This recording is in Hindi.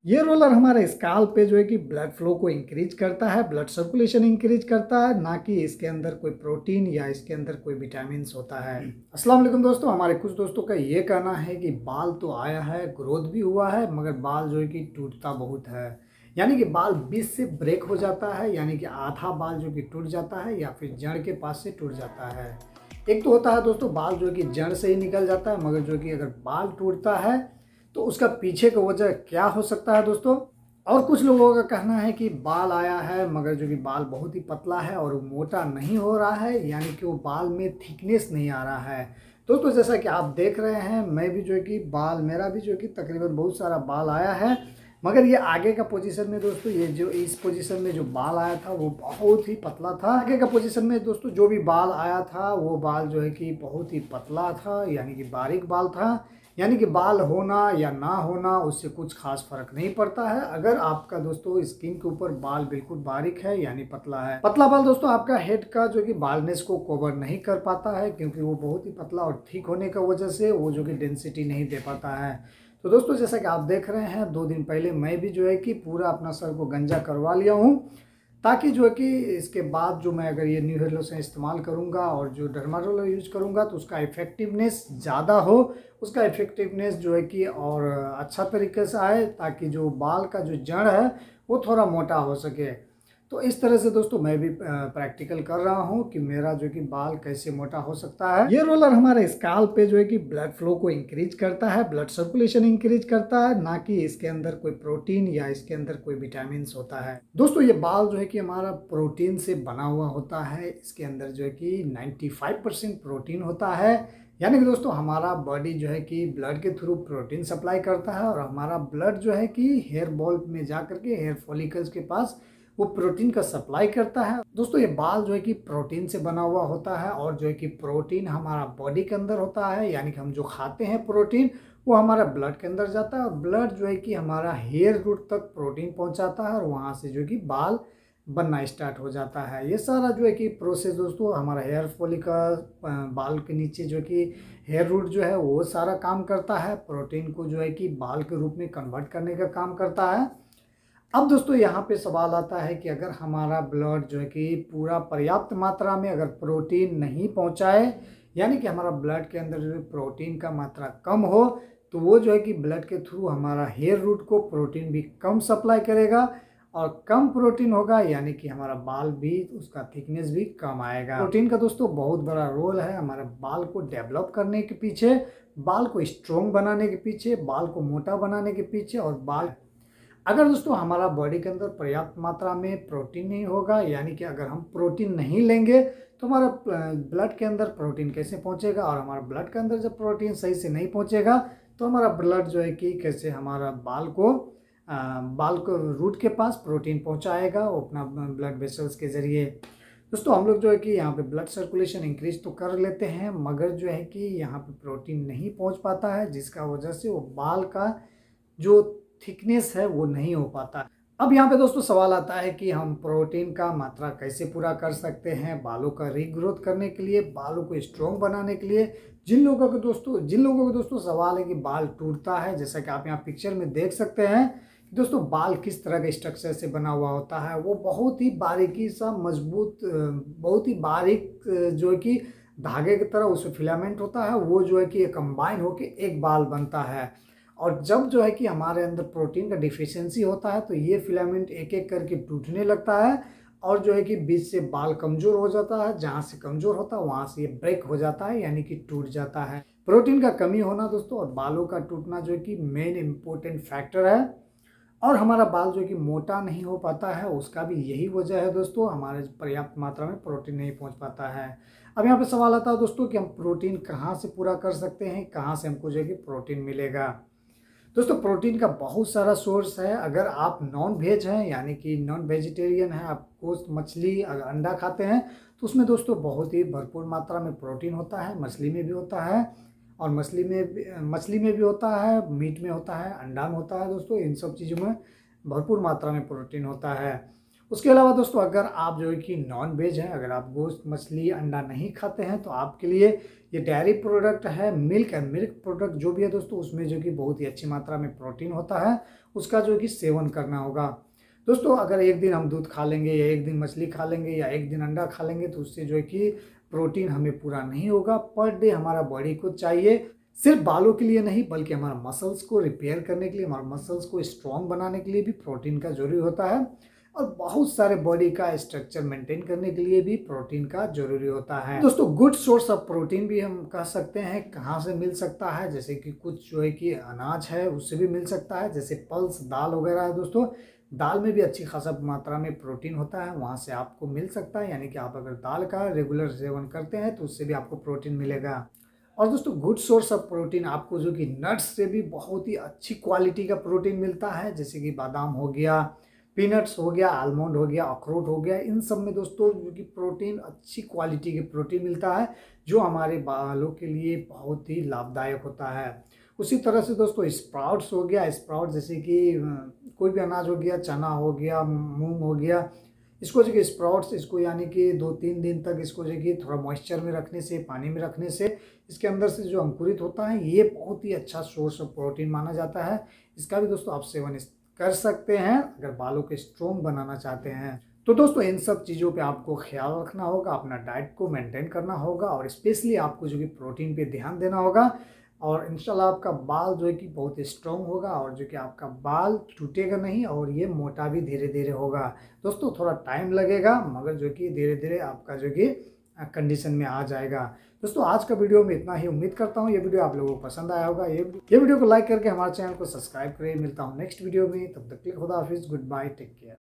ये रोलर हमारे स्काल्प पे जो है कि ब्लड फ्लो को इंक्रीज करता है, ब्लड सर्कुलेशन इंक्रीज करता है, ना कि इसके अंदर कोई प्रोटीन या इसके अंदर कोई विटामिन होता है। अस्सलाम वालेकुम दोस्तों, हमारे कुछ दोस्तों का ये कहना है कि बाल तो आया है, ग्रोथ भी हुआ है, मगर बाल जो है कि टूटता बहुत है। यानी कि बाल बीच से ब्रेक हो जाता है, यानी कि आधा बाल जो कि टूट जाता है या फिर जड़ के पास से टूट जाता है। एक तो होता है दोस्तों बाल जो कि जड़ से ही निकल जाता है, मगर जो कि अगर बाल टूटता है तो उसका पीछे का वजह क्या हो सकता है दोस्तों। और कुछ लोगों का कहना है कि बाल आया है मगर जो कि बाल बहुत ही पतला है और वो मोटा नहीं हो रहा है, यानी कि वो बाल में थिकनेस नहीं आ रहा है। दोस्तों जैसा कि आप देख रहे हैं, मैं भी जो है कि बाल मेरा भी जो है कि तकरीबन बहुत सारा बाल आया है, मगर ये आगे का पोजीशन में दोस्तों, ये जो इस पोजीशन में जो बाल आया था वो बहुत ही पतला था। आगे का पोजीशन में दोस्तों जो भी बाल आया था वो बाल जो है कि बहुत ही पतला था, यानी कि बारीक बाल था। यानी कि बाल होना या ना होना उससे कुछ खास फर्क नहीं पड़ता है, अगर आपका दोस्तों स्किन के ऊपर बाल बिल्कुल बारीक है यानी पतला है। पतला बाल दोस्तों आपका हेड का जो कि बालनेस को कवर नहीं कर पाता है, क्योंकि वो बहुत ही पतला और ठीक होने की वजह से वो जो कि डेंसिटी नहीं दे पाता है। तो दोस्तों जैसा कि आप देख रहे हैं, 2 दिन पहले मैं भी जो है कि पूरा अपना सर को गंजा करवा लिया हूँ, ताकि जो है कि इसके बाद जो मैं अगर ये न्यू हेयर लोशन इस्तेमाल करूंगा और जो डर्मा रोलर यूज करूंगा तो उसका इफेक्टिवनेस ज़्यादा हो, उसका इफेक्टिवनेस जो है कि और अच्छा तरीके से आए, ताकि जो बाल का जो जड़ है वो थोड़ा मोटा हो सके। तो इस तरह से दोस्तों मैं भी प्रैक्टिकल कर रहा हूँ कि मेरा जो कि बाल कैसे मोटा हो सकता है। ये रोलर हमारे स्काल्प पे जो है कि ब्लड फ्लो को इंक्रीज करता है, ब्लड सर्कुलेशन इंक्रीज करता है, ना कि इसके अंदर कोई प्रोटीन या इसके अंदर कोई विटामिन होता है। दोस्तों ये बाल जो है कि हमारा प्रोटीन से बना हुआ होता है, इसके अंदर जो है कि 95% प्रोटीन होता है। यानी कि दोस्तों हमारा बॉडी जो है कि ब्लड के थ्रू प्रोटीन सप्लाई करता है, और हमारा ब्लड जो है कि हेयर बॉल में जा करके हेयर फॉलिकल्स के पास वो प्रोटीन का सप्लाई करता है। दोस्तों ये बाल जो है कि प्रोटीन से बना हुआ होता है, और जो है कि प्रोटीन हमारा बॉडी के अंदर होता है, यानी कि हम जो खाते हैं प्रोटीन वो हमारा ब्लड के अंदर जाता है, और ब्लड जो है कि हमारा हेयर रूट तक प्रोटीन पहुंचाता है, और वहां से जो है कि बाल बनना स्टार्ट हो जाता है। ये सारा जो है कि प्रोसेस दोस्तों हमारा हेयर फॉलिकल बाल के नीचे जो कि हेयर रूट जो है वो सारा काम करता है, प्रोटीन को जो है कि बाल के रूप में कन्वर्ट करने का काम करता है। अब दोस्तों यहाँ पे सवाल आता है कि अगर हमारा ब्लड जो है कि पूरा पर्याप्त मात्रा में अगर प्रोटीन नहीं पहुँचाए, यानी कि हमारा ब्लड के अंदर जो प्रोटीन का मात्रा कम हो, तो वो जो है कि ब्लड के थ्रू हमारा हेयर रूट को प्रोटीन भी कम सप्लाई करेगा, और कम प्रोटीन होगा यानी कि हमारा बाल भी उसका थिकनेस भी कम आएगा। प्रोटीन का दोस्तों बहुत बड़ा रोल है हमारे बाल को डेवलप करने के पीछे, बाल को स्ट्रोंग बनाने के पीछे, बाल को मोटा बनाने के पीछे। और बाल अगर दोस्तों हमारा बॉडी के अंदर पर्याप्त मात्रा में प्रोटीन नहीं होगा, यानी कि अगर हम प्रोटीन नहीं लेंगे तो हमारा ब्लड के अंदर प्रोटीन कैसे पहुंचेगा, और हमारा ब्लड के अंदर जब प्रोटीन सही से नहीं पहुंचेगा तो हमारा ब्लड जो है कि कैसे हमारा बाल को रूट के पास प्रोटीन पहुंचाएगा वो अपना ब्लड वेसल्स के जरिए। दोस्तों हम लोग जो है कि यहाँ पे ब्लड सर्कुलेशन इंक्रीज तो कर लेते हैं, मगर जो है कि यहाँ पे प्रोटीन नहीं पहुंच पाता है, जिसका वजह से वो बाल का जो थिकनेस है वो नहीं हो पाता। अब यहाँ पे दोस्तों सवाल आता है कि हम प्रोटीन का मात्रा कैसे पूरा कर सकते हैं बालों का रीग्रोथ करने के लिए, बालों को स्ट्रॉन्ग बनाने के लिए। जिन लोगों को दोस्तों सवाल है कि बाल टूटता है, जैसा कि आप यहाँ पिक्चर में देख सकते हैं कि दोस्तों बाल किस तरह के स्ट्रक्चर से बना हुआ होता है, वो बहुत ही बारीकी सा मजबूत, बहुत ही बारीक जो है कि धागे की तरह उसमें फिलामेंट होता है, वो जो है कि कंबाइन होके एक बाल बनता है। और जब जो है कि हमारे अंदर प्रोटीन का डिफिशियंसी होता है तो ये फिलामेंट एक एक करके टूटने लगता है, और जो है कि बीच से बाल कमजोर हो जाता है, जहाँ से कमजोर होता है वहाँ से ये ब्रेक हो जाता है, यानी कि टूट जाता है। प्रोटीन का कमी होना दोस्तों और बालों का टूटना जो है कि मेन इम्पोर्टेंट फैक्टर है, और हमारा बाल जो कि मोटा नहीं हो पाता है उसका भी यही वजह है दोस्तों, हमारे पर्याप्त मात्रा में प्रोटीन नहीं पहुंच पाता है। अब यहाँ पे सवाल आता है दोस्तों कि हम प्रोटीन कहाँ से पूरा कर सकते हैं, कहाँ से हमको जो है कि प्रोटीन मिलेगा। दोस्तों प्रोटीन का बहुत सारा सोर्स है। अगर आप नॉन वेज हैं यानी कि नॉन वेजिटेरियन हैं, आप गोश्त मछली अगर अंडा खाते हैं तो उसमें दोस्तों बहुत ही भरपूर मात्रा में प्रोटीन होता है। मछली में भी होता है, और मछली में भी होता है, मीट में होता है, अंडा में होता है दोस्तों, इन सब चीज़ों में भरपूर मात्रा में प्रोटीन होता है। उसके अलावा दोस्तों अगर आप जो है कि नॉन वेज हैं, अगर आप गोश्त मछली अंडा नहीं खाते हैं तो आपके लिए ये डेयरी प्रोडक्ट है, मिल्क एंड मिल्क प्रोडक्ट जो भी है दोस्तों, उसमें जो कि बहुत ही अच्छी मात्रा में प्रोटीन होता है, उसका जो कि सेवन करना होगा। दोस्तों अगर एक दिन हम दूध खा लेंगे या एक दिन मछली खा लेंगे या एक दिन अंडा खा लेंगे तो उससे जो है कि प्रोटीन हमें पूरा नहीं होगा। पर डे हमारा बॉडी को चाहिए, सिर्फ बालों के लिए नहीं बल्कि हमारा मसल्स को रिपेयर करने के लिए, हमारे मसल्स को स्ट्रॉन्ग बनाने के लिए भी प्रोटीन का जरूरी होता है, और बहुत सारे बॉडी का स्ट्रक्चर मेंटेन करने के लिए भी प्रोटीन का जरूरी होता है। दोस्तों गुड सोर्स ऑफ प्रोटीन भी हम कह सकते हैं कहाँ से मिल सकता है, जैसे कि कुछ जो है कि अनाज है उससे भी मिल सकता है, जैसे पल्स दाल वगैरह है दोस्तों, दाल में भी अच्छी खासा मात्रा में प्रोटीन होता है, वहाँ से आपको मिल सकता है। यानी कि आप अगर दाल का रेगुलर सेवन करते हैं तो उससे भी आपको प्रोटीन मिलेगा। और दोस्तों गुड सोर्स ऑफ प्रोटीन आपको जो कि नट्स से भी बहुत ही अच्छी क्वालिटी का प्रोटीन मिलता है, जैसे कि बादाम हो गया, पीनट्स हो गया, आलमंड हो गया, अखरोट हो गया, इन सब में दोस्तों जो कि प्रोटीन अच्छी क्वालिटी के प्रोटीन मिलता है जो हमारे बालों के लिए बहुत ही लाभदायक होता है। उसी तरह से दोस्तों स्प्राउट्स हो गया, स्प्राउट जैसे कि कोई भी अनाज हो गया, चना हो गया, मूंग हो गया, इसको जो कि स्प्राउट्स, इसको यानी कि 2-3 दिन तक इसको जो कि थोड़ा मॉइस्चर में रखने से, पानी में रखने से इसके अंदर से जो अंकुरित होता है ये बहुत ही अच्छा सोर्स ऑफ प्रोटीन माना जाता है। इसका भी दोस्तों आप सेवन कर सकते हैं अगर बालों को स्ट्रॉन्ग बनाना चाहते हैं। तो दोस्तों इन सब चीज़ों पे आपको ख्याल रखना होगा, अपना डाइट को मेंटेन करना होगा और स्पेशली आपको जो कि प्रोटीन पे ध्यान देना होगा, और इंशाल्लाह आपका बाल जो है कि बहुत स्ट्रॉन्ग होगा और जो कि आपका बाल टूटेगा नहीं और ये मोटा भी धीरे धीरे होगा। दोस्तों थोड़ा टाइम लगेगा मगर जो कि धीरे धीरे आपका जो कि कंडीशन में आ जाएगा। दोस्तों आज का वीडियो में इतना ही, उम्मीद करता हूँ ये वीडियो आप लोगों को पसंद आया होगा। ये वीडियो को लाइक करके हमारे चैनल को सब्सक्राइब करें। मिलता हूँ नेक्स्ट वीडियो में, तब तक के लिए खुदा हाफिज़, गुड बाय, टेक केयर।